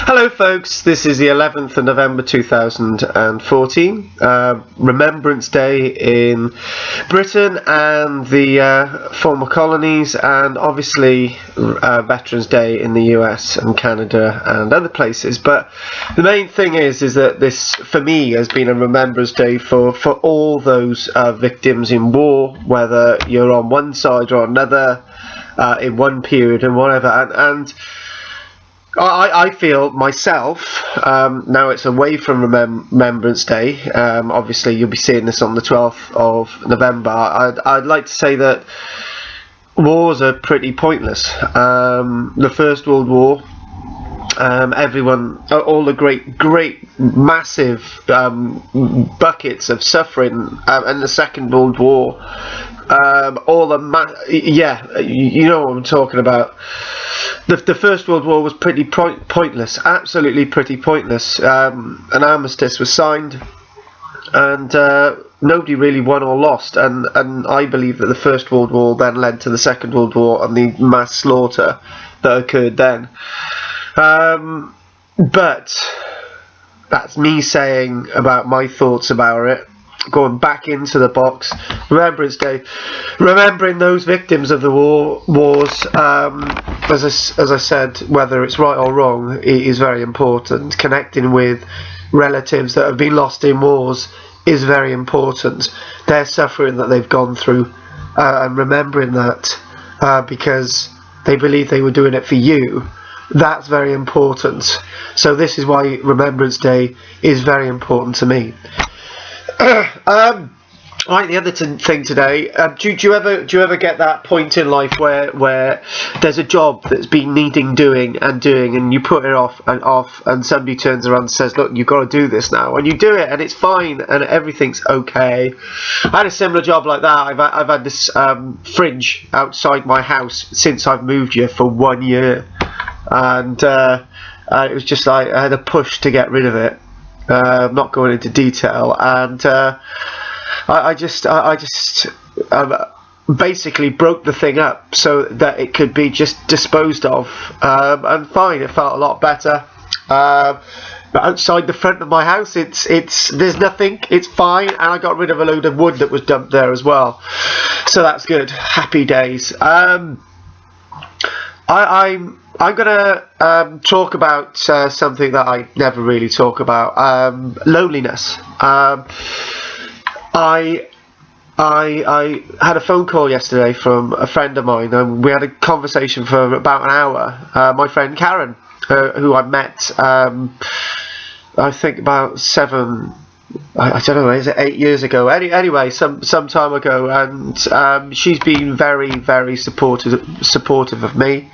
Hello folks, this is the 11th of November 2014, Remembrance Day in Britain and the former colonies, and obviously Veterans Day in the US and Canada and other places. But the main thing is that this, for me, has been a Remembrance Day for all those victims in war, whether you're on one side or another, in one period and whatever, and I feel myself, now it's away from Remembrance Day, obviously you'll be seeing this on the 12th of November, I'd like to say that wars are pretty pointless. The First World War, everyone, all the great massive buckets of suffering, and the Second World War, all the you know what I'm talking about. The First World War was pretty pointless, absolutely pretty pointless. An armistice was signed, and nobody really won or lost. And I believe that the First World War then led to the Second World War and the mass slaughter that occurred then. But that's me saying about my thoughts about it. Going back into the box, Remembrance Day, remembering those victims of the wars, as I said, whether it's right or wrong, it is very important. Connecting with relatives that have been lost in wars is very important. Their suffering that they've gone through, and remembering that, because they believe they were doing it for you, that's very important. So this is why Remembrance Day is very important to me. Right, the other thing today, do you ever get that point in life where there's a job that's been needing doing, and you put it off, and somebody turns around and says, look, you've got to do this now, and you do it, and it's fine, and everything's okay. I had a similar job like that. I've had this fridge outside my house since I've moved here for 1 year, and it was just like I had a push to get rid of it. I'm not going into detail, and I just basically broke the thing up so that it could be just disposed of, and fine, it felt a lot better. Outside the front of my house, there's nothing, it's fine, and I got rid of a load of wood that was dumped there as well, so that's good. Happy days. I'm gonna talk about something that I never really talk about, loneliness. I had a phone call yesterday from a friend of mine, and we had a conversation for about an hour. My friend Karen, who I met, I think about I don't know, is it 8 years ago? Anyway, some time ago, and she's been very, very supportive of me.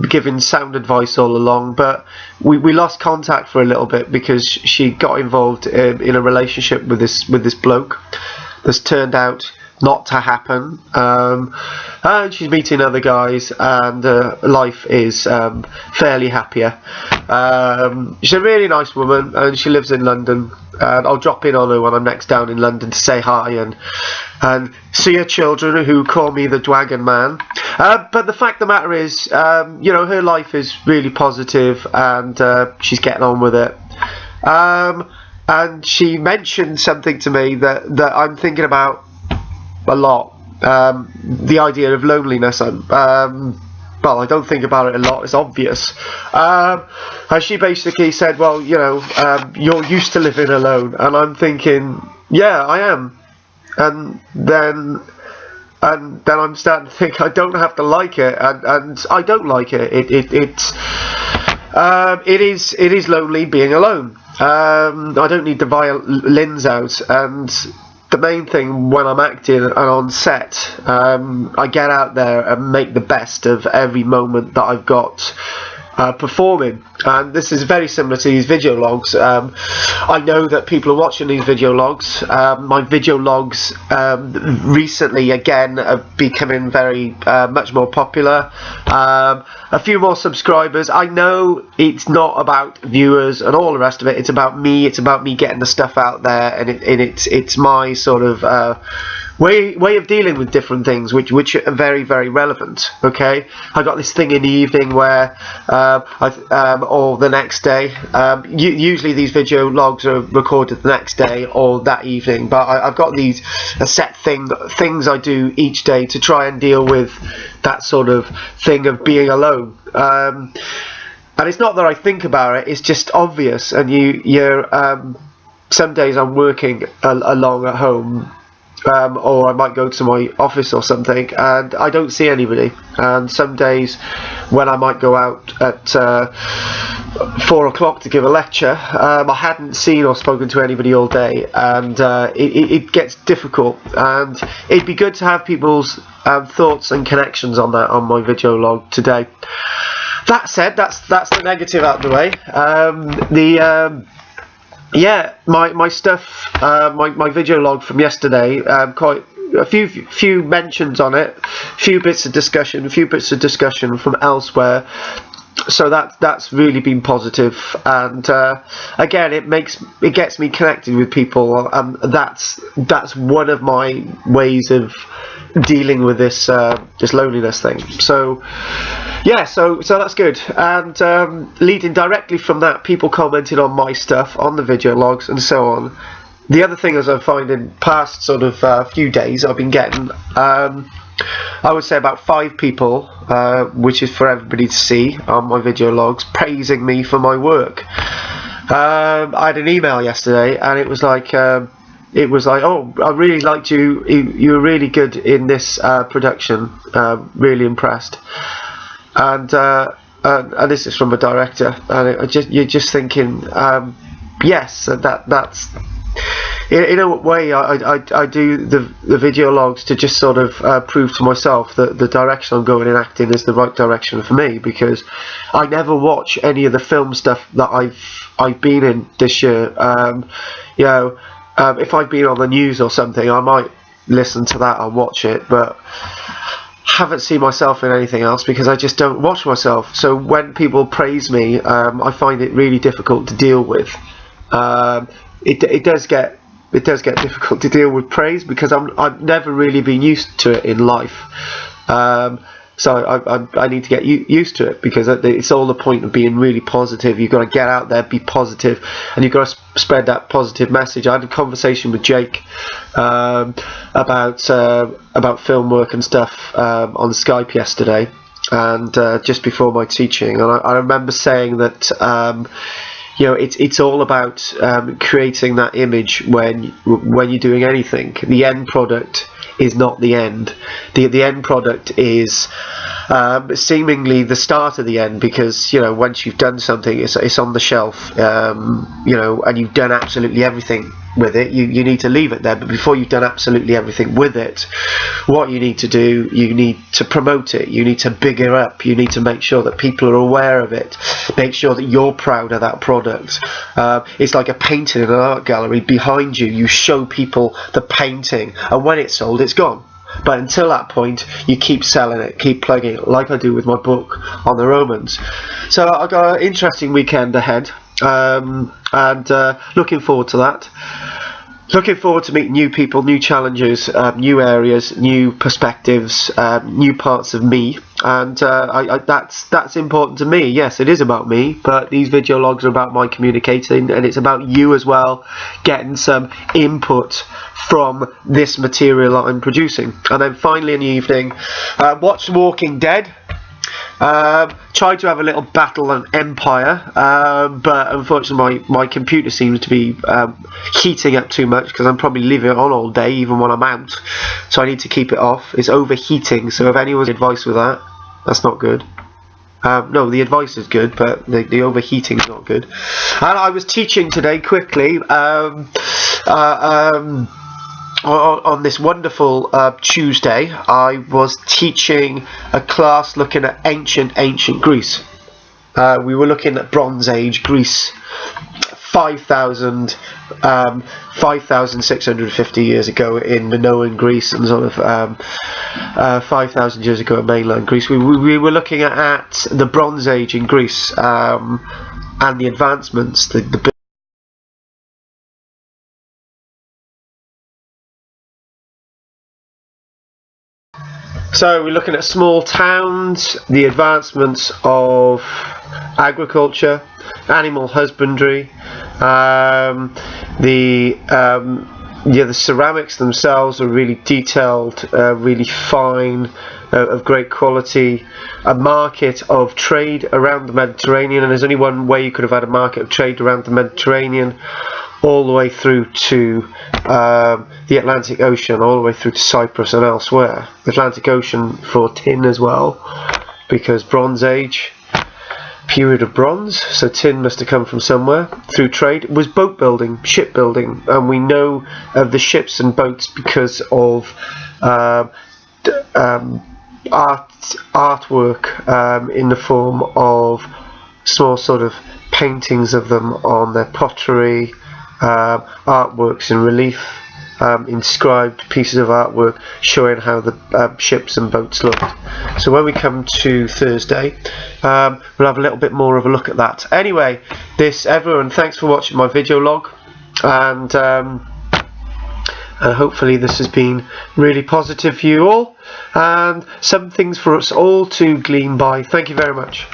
Giving sound advice all along, but we lost contact for a little bit because she got involved in a relationship with this bloke that's turned out not to happen, and she's meeting other guys, and life is fairly happier. She's a really nice woman, and she lives in London, and I'll drop in on her when I'm next down in London to say hi and see her children, who call me the Dwagon Man. But the fact of the matter is, her life is really positive, and she's getting on with it. And she mentioned something to me that I'm thinking about a lot. The idea of loneliness. Well, I don't think about it a lot, it's obvious. And she basically said, well, you're used to living alone. And I'm thinking, yeah, I am. And then I'm starting to think I don't have to like it, and I don't like it. It is lonely being alone. I don't need the violins out, and the main thing when I'm acting and on set, I get out there and make the best of every moment that I've got performing. And this is very similar to these video logs. I know that people are watching these video logs. My video logs recently again are becoming very much more popular. A few more subscribers. I know it's not about viewers and all the rest of it. It's about me. It's about me getting the stuff out there, and it's my sort of way of dealing with different things, which are very, very relevant. Okay, I got this thing in the evening where, or the next day. Usually these video logs are recorded the next day or that evening, but I've got these set things I do each day to try and deal with that sort of thing of being alone. And it's not that I think about it; it's just obvious. And you're some days I'm working along at home. Or I might go to my office or something and I don't see anybody, and some days when I might go out at 4 o'clock to give a lecture, I hadn't seen or spoken to anybody all day, and it gets difficult, and it'd be good to have people's thoughts and connections on that on my video log today. That said, that's the negative out of the way. Yeah, my stuff, my video log from yesterday, quite a few mentions on it, a few bits of discussion from elsewhere. So that's really been positive, and again, it gets me connected with people, and that's one of my ways of dealing with this loneliness thing. So yeah, so that's good. And leading directly from that, people commented on my stuff on the video logs and so on. The other thing, as I find in past sort of few days, I've been getting I would say about 5 people, which is for everybody to see on my video logs, praising me for my work. I had an email yesterday, and it was like, oh, I really liked you. You were really good in this production. Really impressed. And this is from a director, and you're just thinking, yes, that's. In a way, I do the video logs to just sort of prove to myself that the direction I'm going in acting is the right direction for me, because I never watch any of the film stuff that I've been in this year. If I've been on the news or something, I might listen to that and watch it, but haven't seen myself in anything else because I just don't watch myself. So when people praise me, I find it really difficult to deal with. It does get difficult to deal with praise because I've never really been used to it in life. So I need to get used to it, because it's all the point of being really positive. You've got to get out there, be positive, and you've got to spread that positive message. I had a conversation with Jake about film work and stuff on Skype yesterday, and just before my teaching, and I remember saying that it's all about creating that image when you're doing anything. The end product is not the end. The end product is seemingly the start of the end, because once you've done something, it's on the shelf, and you've done absolutely everything with it. You need to leave it there, but before you've done absolutely everything with it, what you need to do, you need to promote it, you need to big it up, you need to make sure that people are aware of it, make sure that you're proud of that product. It's like a painting in an art gallery. Behind you show people the painting, and when it's sold, it's gone. But until that point, you keep selling it, keep plugging it, like I do with my book on the Romans. So I've got an interesting weekend ahead, and looking forward to that. Looking forward to meeting new people, new challenges, new areas, new perspectives, new parts of me, and that's important to me. Yes, it is about me, but these video logs are about my communicating, and it's about you as well, getting some input from this material that I'm producing. And then finally in the evening, watch Walking Dead. Tried to have a little battle on Empire, but unfortunately my computer seems to be heating up too much, because I'm probably leaving it on all day even when I'm out, so I need to keep it off. It's overheating, so if anyone's advice with that, that's not good. No, the advice is good, but the overheating is not good. And I was teaching today quickly on this wonderful Tuesday. I was teaching a class looking at ancient Greece. We were looking at Bronze Age Greece, 5,650 years ago in Minoan Greece, and sort of 5,000 years ago in mainland Greece. We were looking at the Bronze Age in Greece, and the advancements, the So we're looking at small towns, the advancements of agriculture, animal husbandry, the ceramics themselves are really detailed, really fine, of great quality. A market of trade around the Mediterranean, and there's only one way you could have had a market of trade around the Mediterranean, all the way through to the Atlantic Ocean, all the way through to Cyprus and elsewhere. The Atlantic Ocean for tin as well, because Bronze Age, period of bronze, so tin must have come from somewhere. Through trade was boat building, shipbuilding, and we know of the ships and boats because of artwork in the form of small sort of paintings of them on their pottery, artworks in relief, inscribed pieces of artwork showing how the ships and boats looked. So when we come to Thursday, we'll have a little bit more of a look at that. Anyway, everyone, thanks for watching my video log, and hopefully this has been really positive for you all, and some things for us all to glean by. Thank you very much.